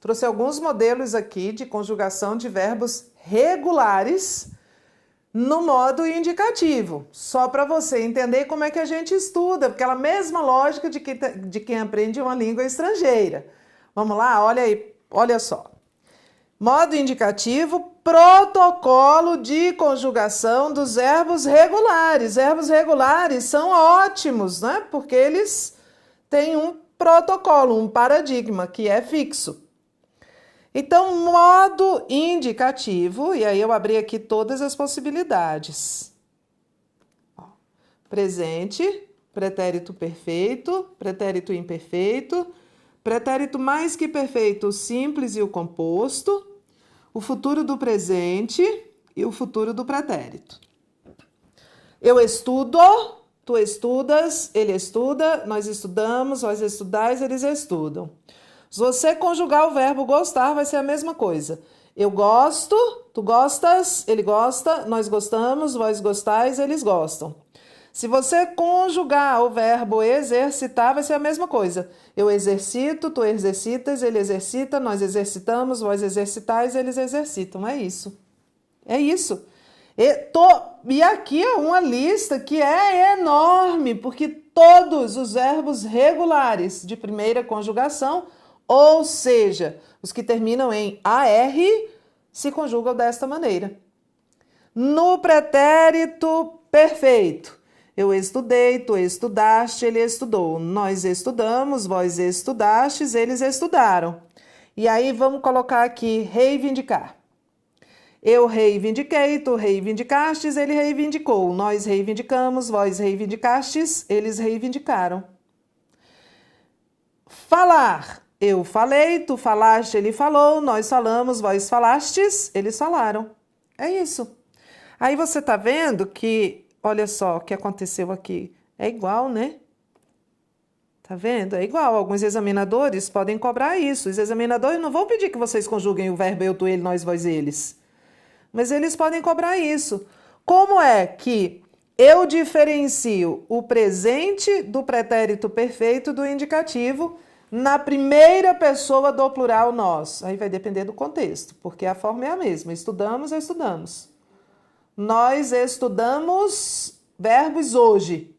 Trouxe alguns modelos aqui de conjugação de verbos regulares no modo indicativo, só para você entender como é que a gente estuda, aquela mesma lógica de quem aprende uma língua estrangeira. Vamos lá, olha aí, olha só. Modo indicativo, protocolo de conjugação dos verbos regulares. Verbos regulares são ótimos, né? Porque eles têm um protocolo, um paradigma que é fixo. Então, modo indicativo, e aí eu abri aqui todas as possibilidades. Presente, pretérito perfeito, pretérito imperfeito, pretérito mais que perfeito, o simples e o composto, o futuro do presente e o futuro do pretérito. Eu estudo, tu estudas, ele estuda, nós estudamos, vós estudais, eles estudam. Se você conjugar o verbo gostar, vai ser a mesma coisa. Eu gosto, tu gostas, ele gosta, nós gostamos, vós gostais, eles gostam. Se você conjugar o verbo exercitar, vai ser a mesma coisa. Eu exercito, tu exercitas, ele exercita, nós exercitamos, vós exercitais, eles exercitam. É isso. É isso. E aqui é uma lista que é enorme, porque todos os verbos regulares de primeira conjugação, ou seja, os que terminam em AR, se conjugam desta maneira. No pretérito perfeito, eu estudei, tu estudaste, ele estudou. Nós estudamos, vós estudastes, eles estudaram. E aí vamos colocar aqui reivindicar. Eu reivindiquei, tu reivindicastes, ele reivindicou. Nós reivindicamos, vós reivindicastes, eles reivindicaram. Falar. Eu falei, tu falaste, ele falou, nós falamos, vós falastes, eles falaram. É isso. Aí você tá vendo que, olha só o que aconteceu aqui. É igual, né? Tá vendo? É igual. Alguns examinadores podem cobrar isso. Os examinadores não vão pedir que vocês conjuguem o verbo eu, tu, ele, nós, vós, eles. Mas eles podem cobrar isso. Como é que eu diferencio o presente do pretérito perfeito do indicativo na primeira pessoa do plural nós? Aí vai depender do contexto, porque a forma é a mesma. Estudamos, estudamos. Nós estudamos verbos hoje.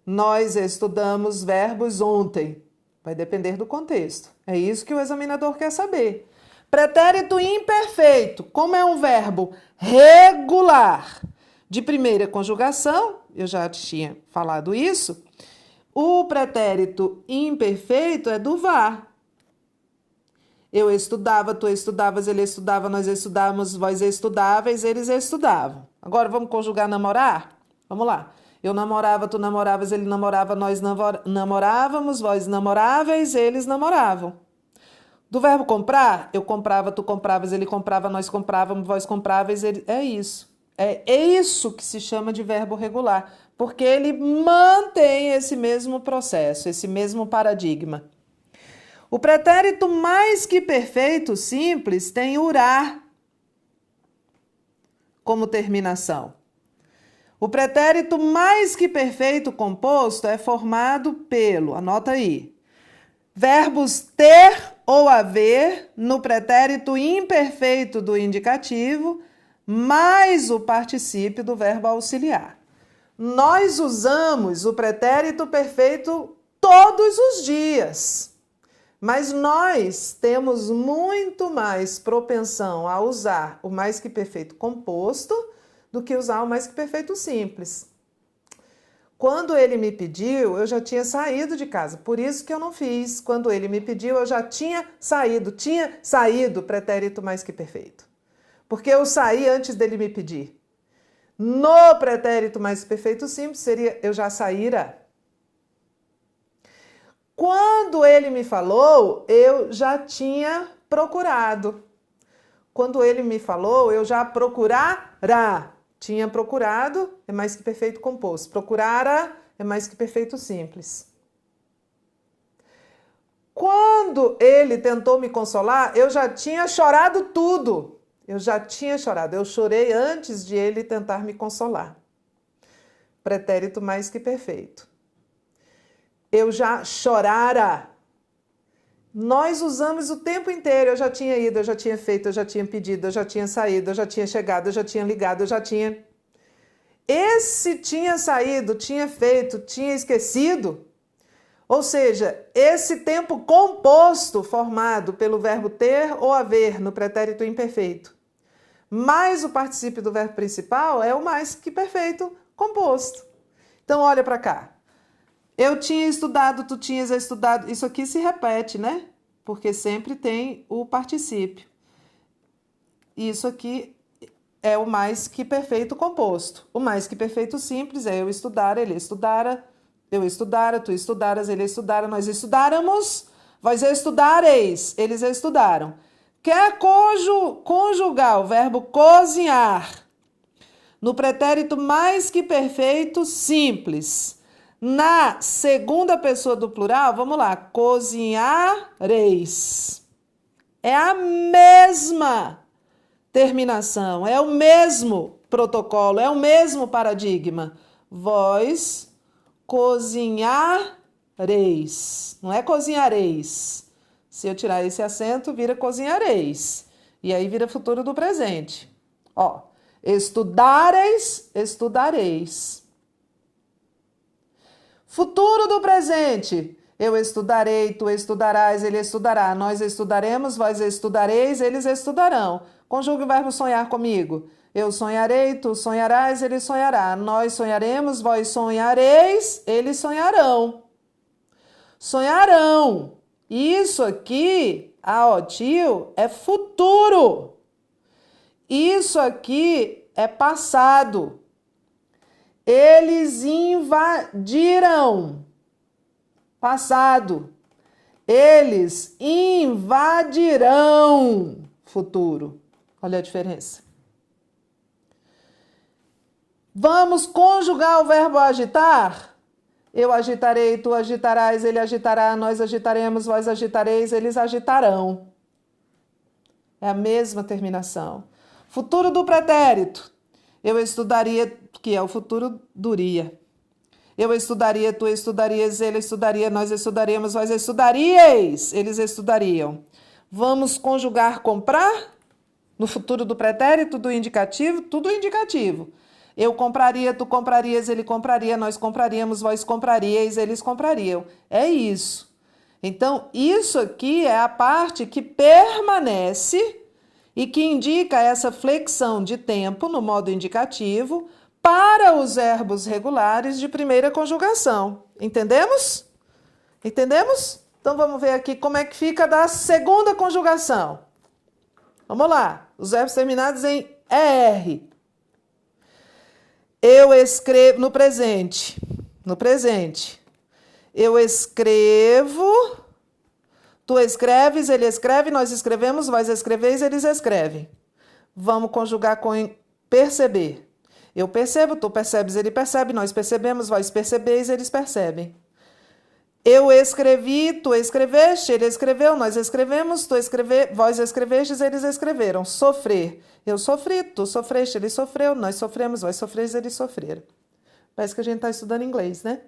Nós estudamos verbos ontem. Vai depender do contexto. É isso que o examinador quer saber. Pretérito imperfeito, como é um verbo regular de primeira conjugação, eu já tinha falado isso, o pretérito imperfeito é do var. Eu estudava, tu estudavas, ele estudava, nós estudávamos, vós estudáveis, eles estudavam. Agora vamos conjugar namorar? Vamos lá. Eu namorava, tu namoravas, ele namorava, nós namorávamos, vós namoráveis, eles namoravam. Do verbo comprar, eu comprava, tu compravas, ele comprava, nós comprávamos, vós compráveis, ele... é isso. É isso que se chama de verbo regular, porque ele mantém esse mesmo processo, esse mesmo paradigma. O pretérito mais que perfeito simples tem urá como terminação. O pretérito mais que perfeito composto é formado pelo, anota aí, verbos ter ou haver no pretérito imperfeito do indicativo, mais o particípio do verbo auxiliar. Nós usamos o pretérito perfeito todos os dias, mas nós temos muito mais propensão a usar o mais que perfeito composto do que usar o mais que perfeito simples. Quando ele me pediu, eu já tinha saído de casa, por isso que eu não fiz. Quando ele me pediu, eu já tinha saído pretérito mais que perfeito. Porque eu saí antes dele me pedir. No pretérito mais que perfeito simples, seria eu já saíra. Quando ele me falou, eu já tinha procurado. Quando ele me falou, eu já procurara. Tinha procurado, é mais que perfeito composto. Procurara é mais que perfeito simples. Quando ele tentou me consolar, eu já tinha chorado tudo. Eu já tinha chorado. Eu chorei antes de ele tentar me consolar. Pretérito mais que perfeito. Eu já chorara. nós usamos o tempo inteiro. Eu já tinha ido, eu já tinha feito, eu já tinha pedido, eu já tinha saído, eu já tinha chegado, eu já tinha ligado, eu já tinha... Esse tinha saído, tinha feito, tinha esquecido, ou seja, esse tempo composto formado pelo verbo ter ou haver no pretérito imperfeito, mais o particípio do verbo principal é o mais que perfeito composto. Então, olha para cá. Eu tinha estudado, tu tinhas estudado. Isso aqui se repete, né? Porque sempre tem o particípio. Isso aqui é o mais que perfeito composto. O mais que perfeito simples é eu estudar, ele estudara, eu estudara, tu estudaras, ele estudara, nós estudáramos, vós estudareis, eles estudaram. Quer conjugar o verbo cozinhar no pretérito mais que perfeito simples, na segunda pessoa do plural, vamos lá, cozinhareis. É a mesma terminação, é o mesmo protocolo, é o mesmo paradigma. Vós cozinhareis, não é cozinhareis. Se eu tirar esse acento, vira cozinhareis. E aí vira futuro do presente. Ó, estudareis, estudareis. Futuro do presente. Eu estudarei, tu estudarás, ele estudará. Nós estudaremos, vós estudareis, eles estudarão. Conjugue o verbo sonhar comigo. Eu sonharei, tu sonharás, ele sonhará. Nós sonharemos, vós sonhareis, eles sonharão. Sonharão. Isso aqui, tio, é futuro. Isso aqui é passado. Eles invadiram. Passado. Eles invadirão. Futuro. Olha a diferença. Vamos conjugar o verbo agitar? Eu agitarei, tu agitarás, ele agitará, nós agitaremos, vós agitareis, eles agitarão. É a mesma terminação. Futuro do pretérito. Eu estudaria, que é o futuro duria. Eu estudaria, tu estudarias, ele estudaria, nós estudaríamos, vós estudaríeis, eles estudariam. Vamos conjugar comprar? No futuro do pretérito, do indicativo, tudo indicativo. Eu compraria, tu comprarias, ele compraria, nós compraríamos, vós compraríeis, eles comprariam. É isso. Então, isso aqui é a parte que permanece e que indica essa flexão de tempo no modo indicativo para os verbos regulares de primeira conjugação. Entendemos? Entendemos? Então, vamos ver aqui como é que fica da segunda conjugação. Vamos lá. Os verbos terminados em ER. Eu escrevo no presente. No presente. Eu escrevo. Tu escreves, ele escreve, nós escrevemos, vós escreveis, eles escrevem. Vamos conjugar com perceber. Eu percebo, tu percebes, ele percebe, nós percebemos, vós percebeis, eles percebem. Eu escrevi, tu escreveste, ele escreveu, nós escrevemos, vós escrevestes, eles escreveram. Sofrer. Eu sofri, tu sofreste, ele sofreu, nós sofremos, vós sofreis, eles sofreram. Parece que a gente está estudando inglês, né?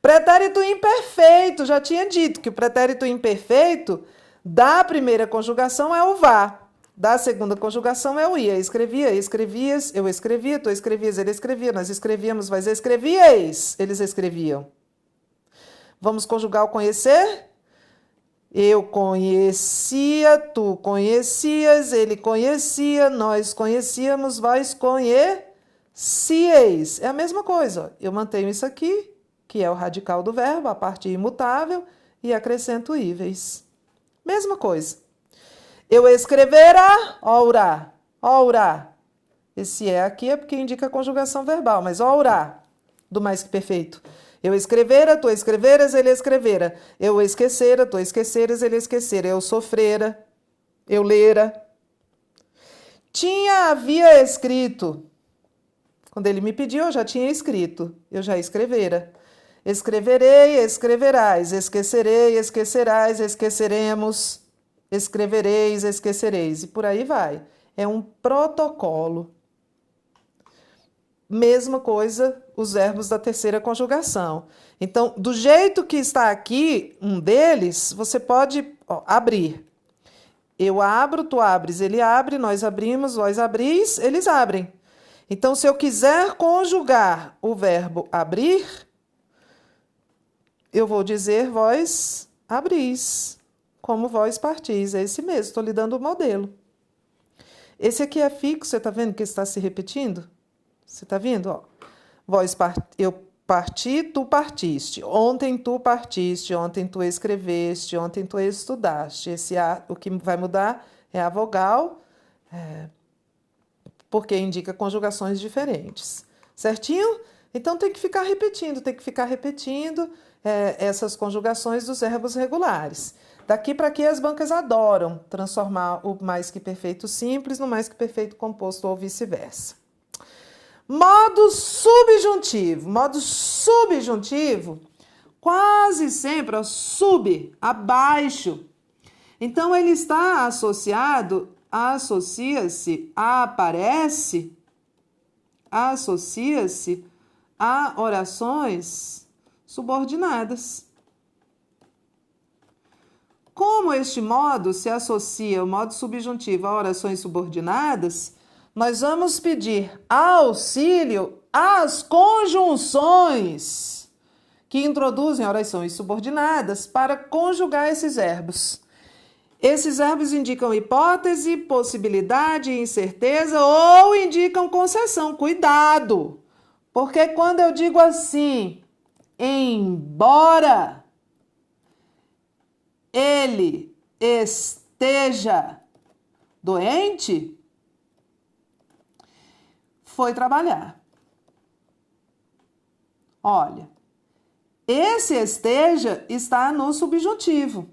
Pretérito imperfeito. Já tinha dito que o pretérito imperfeito da primeira conjugação é o vá. Da segunda conjugação é o ia. Escrevia, escrevias, eu escrevia, tu escrevias, ele escrevia, nós escrevíamos, vós escrevieis, eles escreviam. Vamos conjugar o conhecer? Eu conhecia, tu conhecias, ele conhecia, nós conhecíamos, vós conhecieis. É a mesma coisa. Eu mantenho isso aqui, que é o radical do verbo, a parte imutável, e acrescento íveis. Mesma coisa. Eu escrevera, ora, ora. Esse aqui é porque indica a conjugação verbal, mas ora, do mais que perfeito. Eu escrevera, tu escreveras, ele escrevera. Eu esquecera, tu esqueceras, ele esquecera. Eu sofrera, eu lera. Havia escrito. Quando ele me pediu, eu já tinha escrito. Eu já escrevera. Escreverei, escreverás. Esquecerei, esquecerás, esqueceremos. Escrevereis, esquecereis. E por aí vai. É um protocolo. Mesma coisa os verbos da terceira conjugação. Então, do jeito que está aqui, um deles, você pode abrir. Eu abro, tu abres, ele abre, nós abrimos, vós abris, eles abrem. Então, se eu quiser conjugar o verbo abrir, eu vou dizer vós abris, como vós partis. É esse mesmo, estou lhe dando o modelo. Esse aqui é fixo, você está vendo que está se repetindo? Você está vendo? Ó. Eu parti, tu partiste. Ontem tu partiste, ontem tu escreveste, ontem tu estudaste. O que vai mudar é a vogal, porque indica conjugações diferentes. Certinho? Então tem que ficar repetindo essas conjugações dos verbos regulares. Daqui para aqui as bancas adoram transformar o mais que perfeito simples no mais que perfeito composto ou vice-versa. Modo subjuntivo. Modo subjuntivo, quase sempre, abaixo. Então, ele está associado, associa-se, aparece, associa-se a orações subordinadas. Como este modo se associa, o modo subjuntivo, a orações subordinadas, nós vamos pedir auxílio às conjunções que introduzem orações subordinadas para conjugar esses verbos. Esses verbos indicam hipótese, possibilidade, incerteza ou indicam concessão. Cuidado! Porque quando eu digo assim, embora ele esteja doente, foi trabalhar. Olha, esse esteja está no subjuntivo.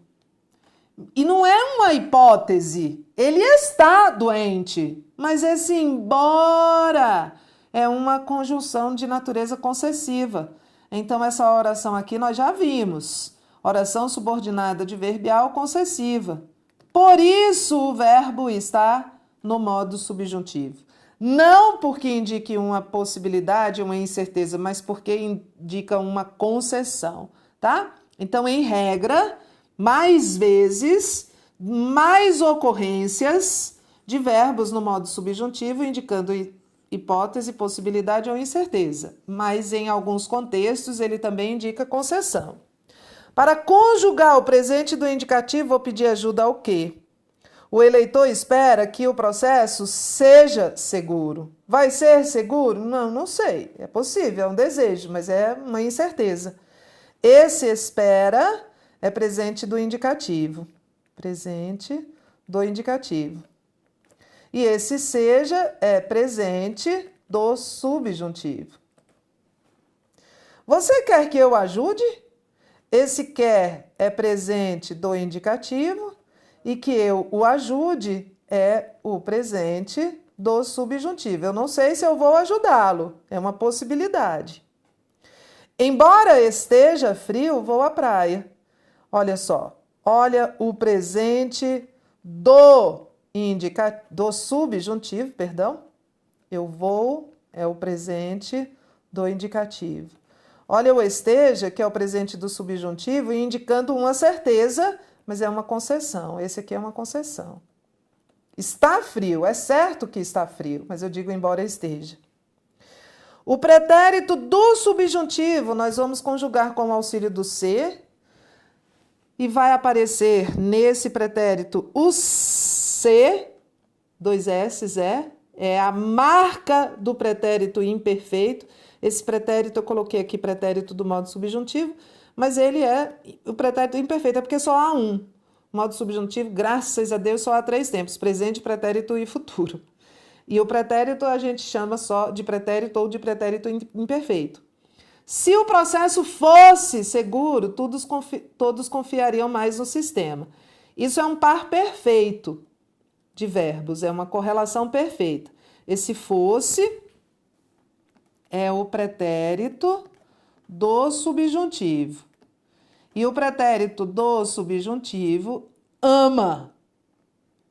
E não é uma hipótese. Ele está doente, mas esse embora é uma conjunção de natureza concessiva. Então, essa oração aqui nós já vimos. Oração subordinada adverbial concessiva. Por isso, o verbo está no modo subjuntivo. Não porque indique uma possibilidade, uma incerteza, mas porque indica uma concessão, tá? Então, em regra, mais vezes, mais ocorrências de verbos no modo subjuntivo, indicando hipótese, possibilidade ou incerteza. Mas, em alguns contextos, ele também indica concessão. Para conjugar o presente do indicativo, vou pedir ajuda ao quê? O eleitor espera que o processo seja seguro. Vai ser seguro? Não, não sei. É possível, é um desejo, mas é uma incerteza. Esse espera é presente do indicativo. Presente do indicativo. E esse seja é presente do subjuntivo. Você quer que eu ajude? Esse quer é presente do indicativo e que eu o ajude é o presente do subjuntivo. Eu não sei se eu vou ajudá-lo, é uma possibilidade. Embora esteja frio, vou à praia. Olha só, olha o presente do subjuntivo, perdão. Eu vou é o presente do indicativo. Olha o esteja, que é o presente do subjuntivo, indicando uma certeza, mas é uma concessão. Esse aqui é uma concessão. Está frio, é certo que está frio, mas eu digo embora esteja. O pretérito do subjuntivo nós vamos conjugar com o auxílio do ser e vai aparecer nesse pretérito o se, dois S's, é a marca do pretérito imperfeito. Esse pretérito eu coloquei aqui pretérito do modo subjuntivo, mas ele é o pretérito imperfeito, é porque só há um. Modo subjuntivo, graças a Deus, só há 3 tempos: presente, pretérito e futuro. E o pretérito a gente chama só de pretérito ou de pretérito imperfeito. Se o processo fosse seguro, todos confiariam mais no sistema. Isso é um par perfeito de verbos, é uma correlação perfeita. Esse fosse é o pretérito do subjuntivo. E o pretérito do subjuntivo ama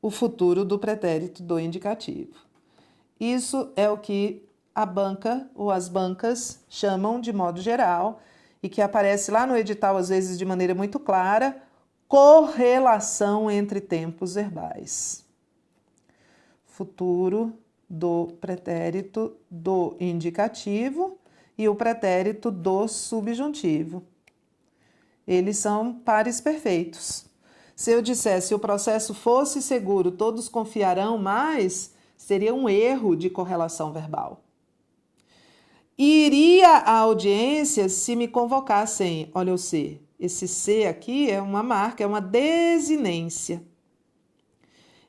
o futuro do pretérito do indicativo. Isso é o que a banca ou as bancas chamam de modo geral e que aparece lá no edital às vezes de maneira muito clara, correlação entre tempos verbais. Futuro do pretérito do indicativo e o pretérito do subjuntivo. Eles são pares perfeitos. Se eu dissesse se o processo fosse seguro, todos confiarão mais, seria um erro de correlação verbal. Iria à audiência se me convocassem. Olha o C. Esse C aqui é uma marca, é uma desinência.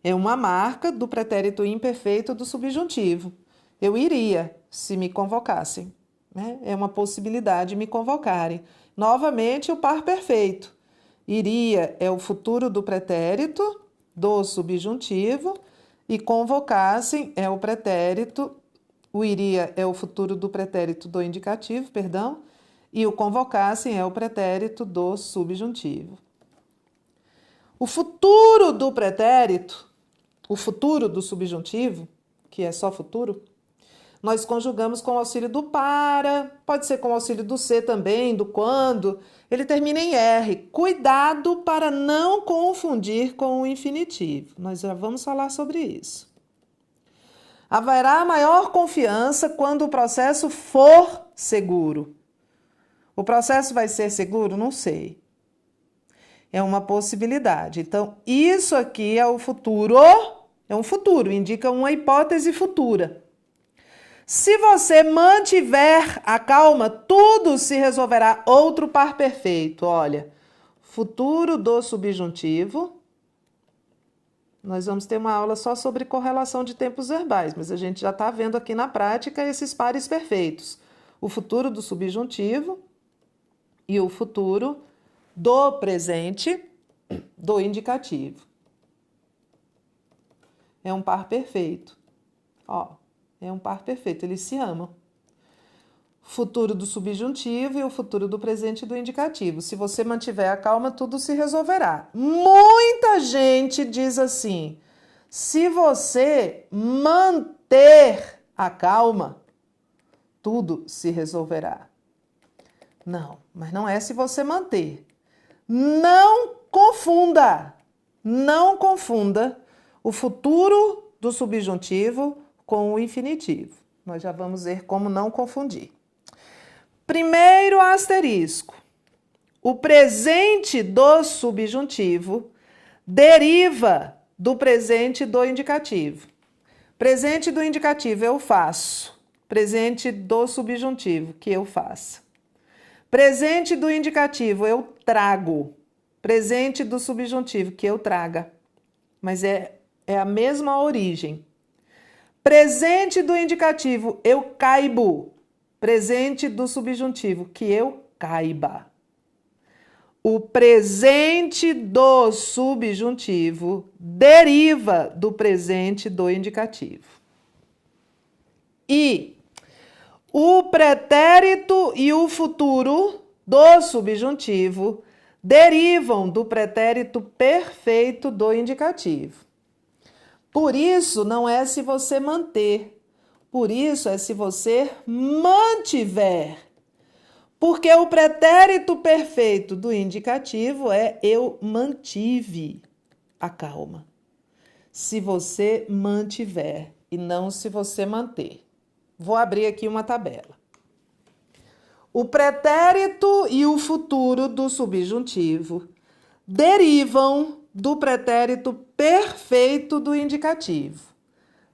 É uma marca do pretérito imperfeito do subjuntivo. Eu iria se me convocassem. Né? É uma possibilidade me convocarem. Novamente, o par perfeito. Iria é o futuro do pretérito do subjuntivo e convocassem é o pretérito. O iria é o futuro do pretérito do indicativo, perdão, e o convocassem é o pretérito do subjuntivo. O futuro do pretérito, o futuro do subjuntivo, que é só futuro, nós conjugamos com o auxílio do para, pode ser com o auxílio do se também, do quando, ele termina em R. Cuidado para não confundir com o infinitivo. Nós já vamos falar sobre isso. Haverá maior confiança quando o processo for seguro. O processo vai ser seguro? Não sei. É uma possibilidade. Então, isso aqui é o futuro. É um futuro, indica uma hipótese futura. Se você mantiver a calma, tudo se resolverá. Outro par perfeito, olha. Futuro do subjuntivo. Nós vamos ter uma aula só sobre correlação de tempos verbais, mas a gente já está vendo aqui na prática esses pares perfeitos. O futuro do subjuntivo e o futuro do presente do indicativo. É um par perfeito. Ó, é um par perfeito, eles se amam. Futuro do subjuntivo e o futuro do presente do indicativo. Se você mantiver a calma, tudo se resolverá. Muita gente diz assim: se você manter a calma, tudo se resolverá. Não, mas não é se você manter. Não confunda o futuro do subjuntivo com o infinitivo. Nós já vamos ver como não confundir. Primeiro asterisco. O presente do subjuntivo deriva do presente do indicativo. Presente do indicativo eu faço. Presente do subjuntivo que eu faça. Presente do indicativo eu trago. Presente do subjuntivo que eu traga. Mas é a mesma origem. Presente do indicativo eu caibo. Presente do subjuntivo, que eu caiba. O presente do subjuntivo deriva do presente do indicativo. E o pretérito e o futuro do subjuntivo derivam do pretérito perfeito do indicativo. Por isso, não é se você manter. Por isso, é se você mantiver. Porque o pretérito perfeito do indicativo é eu mantive a calma. Se você mantiver e não se você manter. Vou abrir aqui uma tabela. O pretérito e o futuro do subjuntivo derivam do pretérito perfeito do indicativo.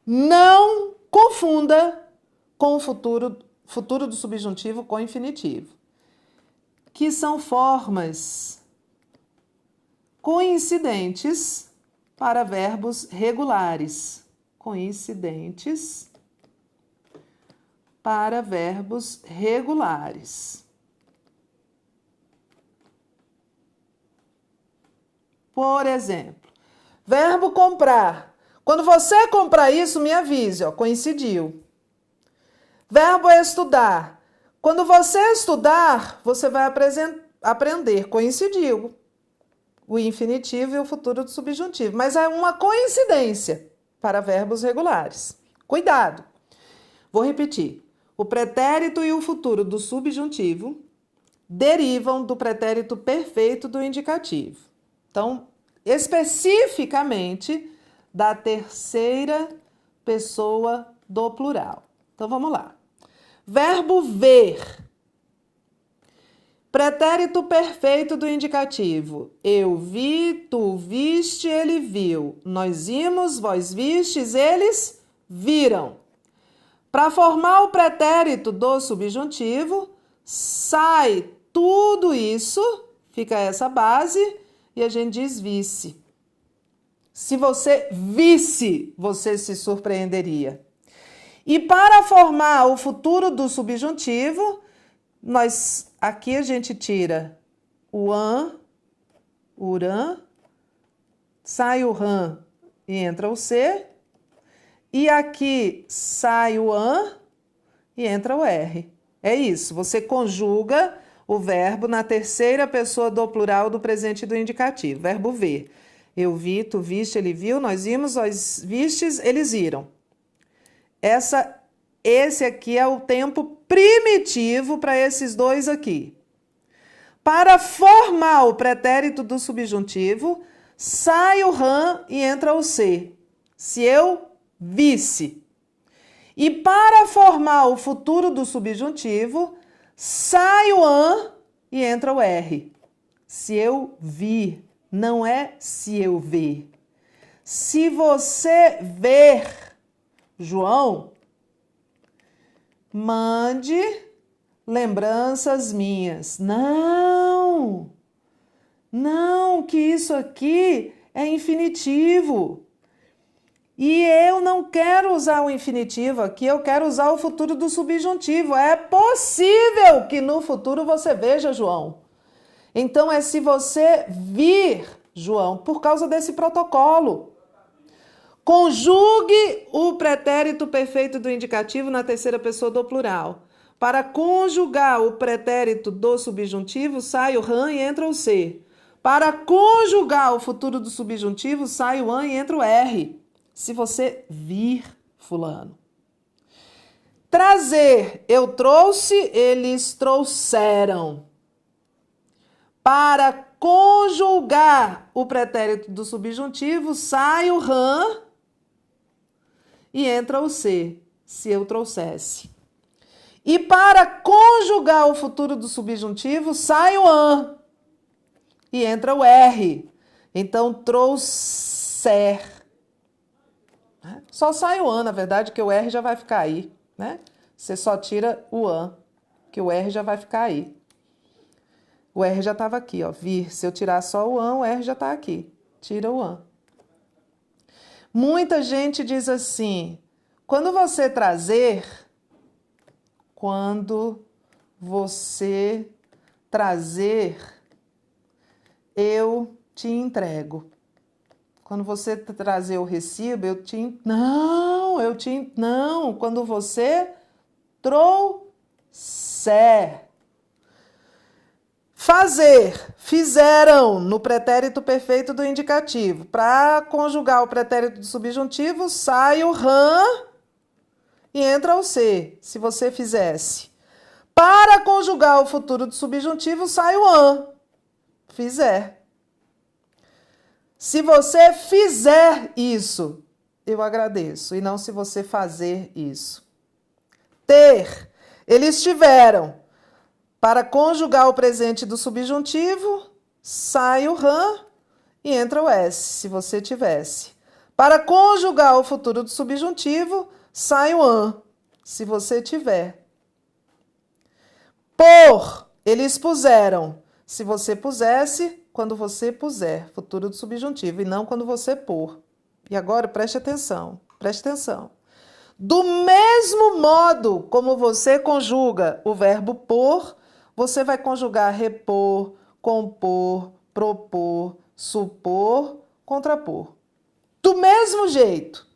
Não confunda com o futuro do subjuntivo com o infinitivo, que são formas coincidentes para verbos regulares. Coincidentes para verbos regulares. Por exemplo, verbo comprar. Quando você comprar isso, me avise, ó, coincidiu. Verbo estudar. Quando você estudar, você vai aprender, coincidiu. O infinitivo e o futuro do subjuntivo. Mas é uma coincidência para verbos regulares. Cuidado! Vou repetir. O pretérito e o futuro do subjuntivo derivam do pretérito perfeito do indicativo. Então, especificamente da terceira pessoa do plural. Então, vamos lá. Verbo ver. Pretérito perfeito do indicativo. Eu vi, tu viste, ele viu. Nós vimos, vós vistes, eles viram. Para formar o pretérito do subjuntivo, sai tudo isso, fica essa base, e a gente diz visse. Se você visse, você se surpreenderia. E para formar o futuro do subjuntivo, aqui a gente tira o an, uran, sai o ran e entra o c, e aqui sai o an e entra o r. É isso, você conjuga o verbo na terceira pessoa do plural do presente do indicativo. Verbo ver. Eu vi, tu viste, ele viu, nós vimos, vós vistes, eles viram. Esse aqui é o tempo primitivo para esses dois aqui. Para formar o pretérito do subjuntivo, sai o ran e entra o c. Se eu visse. E para formar o futuro do subjuntivo, sai o an e entra o r. Se eu vir, não é se eu ver. Se você ver, João, mande lembranças minhas. Não, que isso aqui é infinitivo. E eu não quero usar o infinitivo aqui, eu quero usar o futuro do subjuntivo. É possível que no futuro você veja, João. Então, é se você vir, João, por causa desse protocolo. Conjugue o pretérito perfeito do indicativo na terceira pessoa do plural. Para conjugar o pretérito do subjuntivo, sai o ran e entra o c. Para conjugar o futuro do subjuntivo, sai o an e entra o r. Se você vir, fulano. Trazer, eu trouxe, eles trouxeram. Para conjugar o pretérito do subjuntivo, sai o ran e entra o c, se eu trouxesse. E para conjugar o futuro do subjuntivo, sai o an e entra o r. Então, trouxer. Só sai o an, na verdade, que o r já vai ficar aí, né? Você só tira o an, que o r já vai ficar aí. O R já estava aqui, ó. Vir. Se eu tirar só o an, o R já está aqui. Tira o an. Muita gente diz assim, quando você trazer, eu te entrego. Quando você trazer o recibo, Não, quando você trouxer. Fazer, fizeram, no pretérito perfeito do indicativo. Para conjugar o pretérito do subjuntivo, sai o ran e entra o c, se você fizesse. Para conjugar o futuro do subjuntivo, sai o an, fizer. Se você fizer isso, eu agradeço, e não se você fazer isso. Ter, eles tiveram. Para conjugar o presente do subjuntivo, sai o ran e entra o s, se você tivesse. Para conjugar o futuro do subjuntivo, sai o an, se você tiver. Por, eles puseram. Se você pusesse, quando você puser, futuro do subjuntivo, e não quando você pôr. E agora, preste atenção. Do mesmo modo como você conjuga o verbo por, você vai conjugar repor, compor, propor, supor, contrapor. Do mesmo jeito.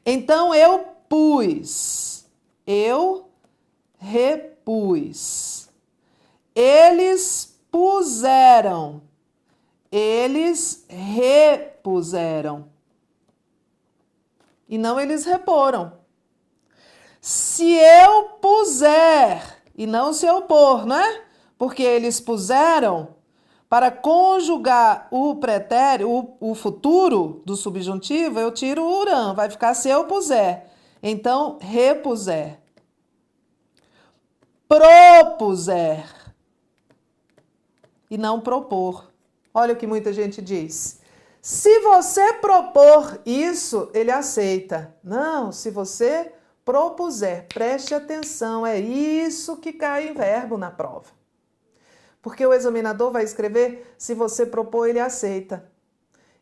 Então, eu pus. Eu repus. Eles puseram. Eles repuseram. E não eles reporam. Se eu puser, e não se eu pôr, né? Porque eles puseram, para conjugar o pretérito, o futuro do subjuntivo, eu tiro o urã, vai ficar se eu puser. Então, repuser. Propuser. E não propor. Olha o que muita gente diz. Se você propor isso, ele aceita. Não, se você propuser, preste atenção, é isso que cai em verbo na prova. Porque o examinador vai escrever, se você propor, ele aceita.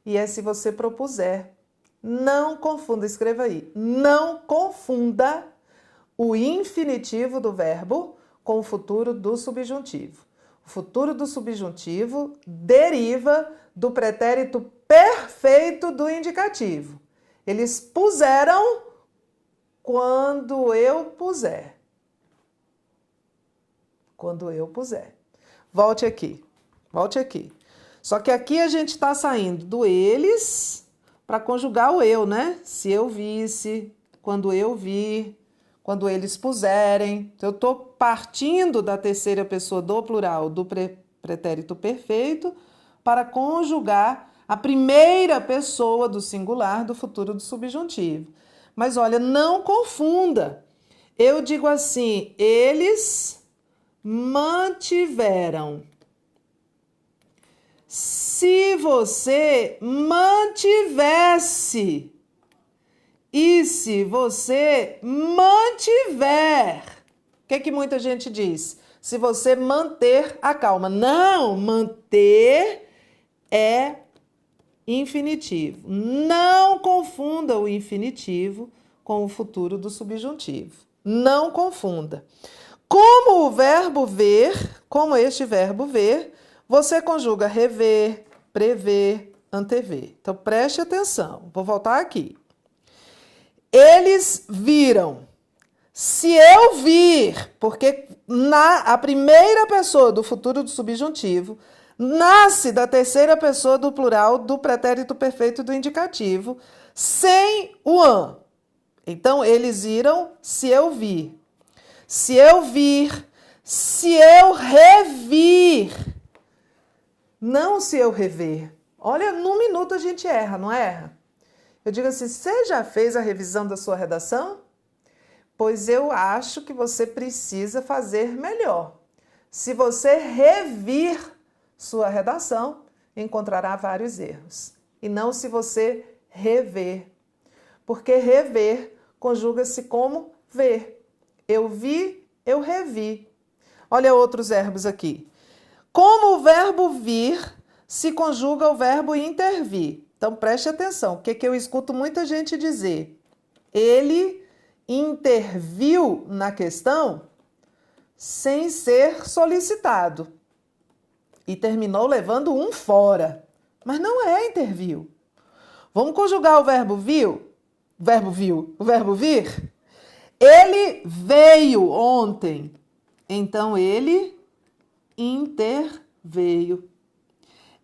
E é se você propuser. Não confunda, escreva aí. Não confunda o infinitivo do verbo com o futuro do subjuntivo. O futuro do subjuntivo deriva do pretérito perfeito do indicativo. Eles puseram quando eu puser. Quando eu puser. Volte aqui. Volte aqui. Só que aqui a gente está saindo do eles para conjugar o eu, né? Se eu visse, quando eu vi, quando eles puserem. Então, eu estou partindo da terceira pessoa do plural do pretérito perfeito para conjugar a primeira pessoa do singular do futuro do subjuntivo. Mas olha, não confunda. Eu digo assim, eles mantiveram. Se você mantivesse e se você mantiver, o que muita gente diz? Se você manter a calma. Não, manter é infinitivo. Não confunda o infinitivo com o futuro do subjuntivo. Não confunda. Como o verbo ver, como este verbo ver, você conjuga rever, prever, antever. Então, preste atenção. Vou voltar aqui. Eles viram. Se eu vir, porque a primeira pessoa do futuro do subjuntivo nasce da terceira pessoa do plural do pretérito perfeito do indicativo, sem o an. Então, eles viram se eu vir. Se eu vir, se eu revir. Não se eu rever. Olha, num minuto a gente erra, não erra? Eu digo assim, você já fez a revisão da sua redação? Pois eu acho que você precisa fazer melhor. Se você revir sua redação, encontrará vários erros. E não se você rever. Porque rever conjuga-se como ver. Eu vi, eu revi. Olha outros verbos aqui. Como o verbo vir se conjuga o verbo intervir. Então, preste atenção. O que eu escuto muita gente dizer? Ele interviu na questão sem ser solicitado e terminou levando um fora. Mas não é interviu. Vamos conjugar o verbo viu? O verbo vir? Ele veio ontem. Então, ele interveio.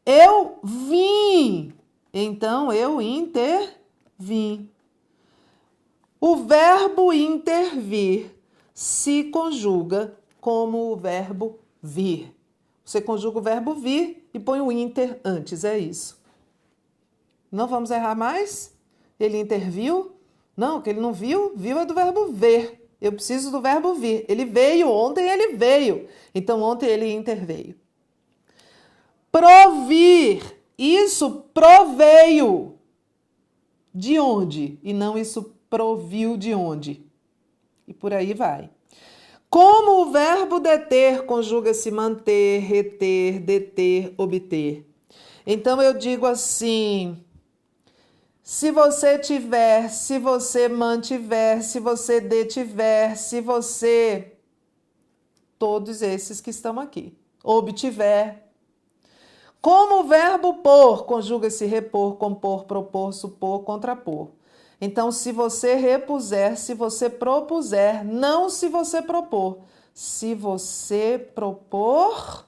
Eu vim. Então, eu intervim. O verbo intervir se conjuga como o verbo vir. Você conjuga o verbo vir e põe o inter antes, é isso. Não vamos errar mais? Ele interviu? Não, que ele não viu. Viu é do verbo ver. Eu preciso do verbo vir. Ele veio, ontem ele veio. Então, ontem ele interveio. Provir. Isso proveio. De onde? E não isso proviu de onde. E por aí vai. Como o verbo deter conjuga-se manter, reter, deter, obter. Então, eu digo assim... Se você tiver, se você mantiver, se você detiver, se você... Todos esses que estão aqui. Obtiver. Como o verbo pôr, conjuga-se repor, compor, propor, supor, contrapor. Então, se você repuser, se você propuser, não se você propor. Se você propor,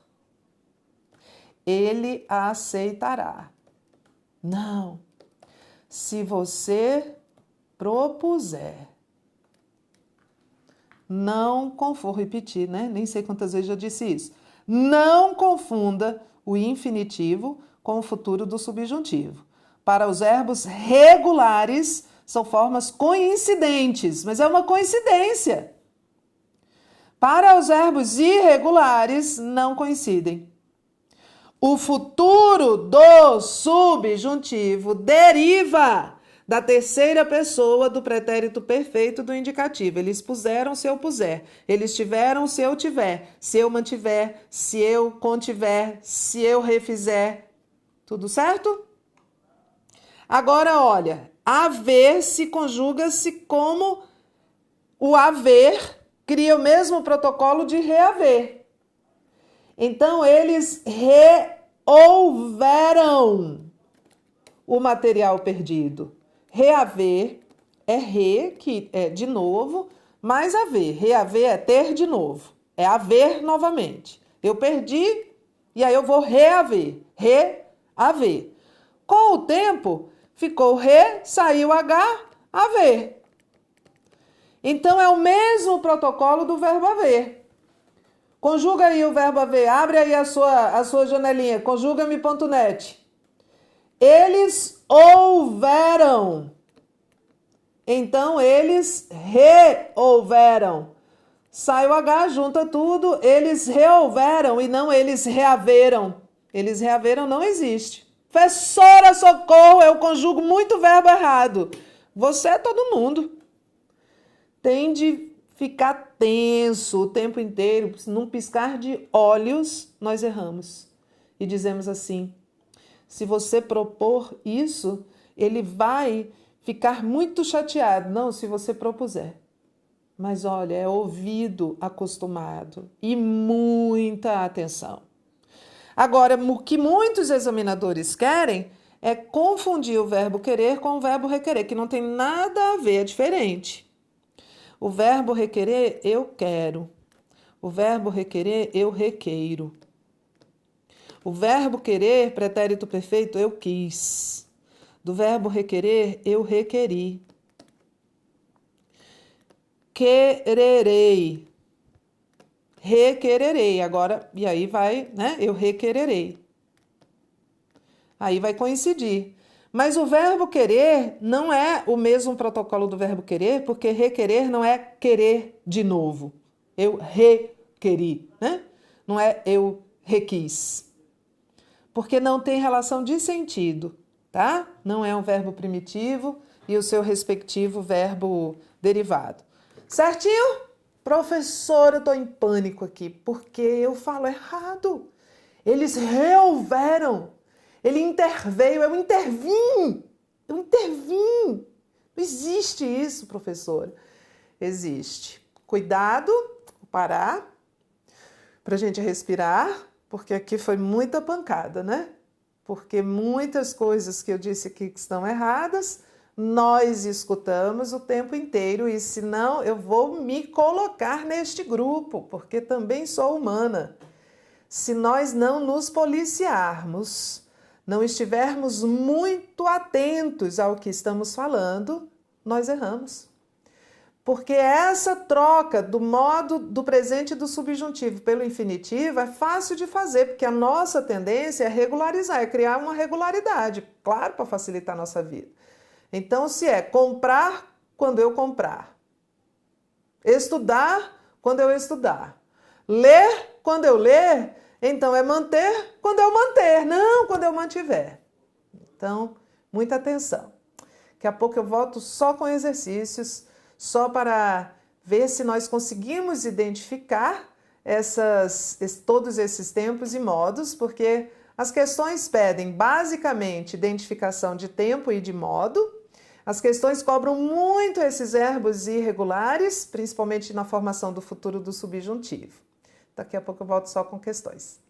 ele a aceitará. Não. Se você propuser. Não confunda, vou repetir, né? Nem sei quantas vezes já disse isso. Não confunda o infinitivo com o futuro do subjuntivo. Para os verbos regulares, são formas coincidentes, mas é uma coincidência. Para os verbos irregulares, não coincidem. O futuro do subjuntivo deriva da terceira pessoa do pretérito perfeito do indicativo. Eles puseram se eu puser. Eles tiveram se eu tiver. Se eu mantiver, se eu contiver, se eu refizer. Tudo certo? Agora, olha, haver se conjuga-se como o haver cria o mesmo protocolo de reaver. Então, eles reouveram o material perdido. Reaver é re, que é de novo, mais haver. Reaver é ter de novo. É haver novamente. Eu perdi e aí eu vou reaver. Reaver. Com o tempo, ficou re, saiu H, haver. Então, é o mesmo protocolo do verbo haver. Conjuga aí o verbo haver. Abre aí a sua janelinha. Conjuga-me.net. Eles houveram. Então, eles reouveram. Sai o H, junta tudo. Eles reouveram e não eles reaveram. Eles reaveram não existe. Professora, socorro, eu conjugo muito verbo errado. Você é todo mundo. Tem de ficar tenso o tempo inteiro. Num piscar de olhos, nós erramos. E dizemos assim: se você propor isso, ele vai ficar muito chateado. Não, se você propuser. Mas olha, é ouvido acostumado e muita atenção. Agora, o que muitos examinadores querem é confundir o verbo querer com o verbo requerer, que não tem nada a ver, é diferente. O verbo requerer, eu quero. O verbo requerer, eu requeiro. O verbo querer, pretérito perfeito, eu quis. Do verbo requerer, eu requeri. Quererei. Requererei. Agora, e aí vai, né? Eu requererei. Aí vai coincidir. Mas o verbo querer não é o mesmo protocolo do verbo querer, porque requerer não é querer de novo. Eu requeri, né? Não é eu requis. Porque não tem relação de sentido, tá? Não é um verbo primitivo e o seu respectivo verbo derivado. Certinho? Professora, eu tô em pânico aqui, porque eu falo errado. Eles reouveram. Ele interveio, eu intervim. Eu intervim. Não existe isso, professora. Existe. Cuidado, vou parar para a gente respirar, porque aqui foi muita pancada, né? Porque muitas coisas que eu disse aqui que estão erradas, nós escutamos o tempo inteiro e senão eu vou me colocar neste grupo, porque também sou humana. Se nós não nos policiarmos, não estivermos muito atentos ao que estamos falando, nós erramos. Porque essa troca do modo do presente do subjuntivo pelo infinitivo é fácil de fazer, porque a nossa tendência é regularizar, é criar uma regularidade, claro, para facilitar a nossa vida. Então, se é comprar quando eu comprar, estudar quando eu estudar, ler quando eu ler, então é manter quando eu manter, não quando eu mantiver. Então, muita atenção. Daqui a pouco eu volto só com exercícios, só para ver se nós conseguimos identificar todos esses tempos e modos, porque as questões pedem basicamente identificação de tempo e de modo. As questões cobram muito esses verbos irregulares, principalmente na formação do futuro do subjuntivo. Daqui a pouco eu volto só com questões.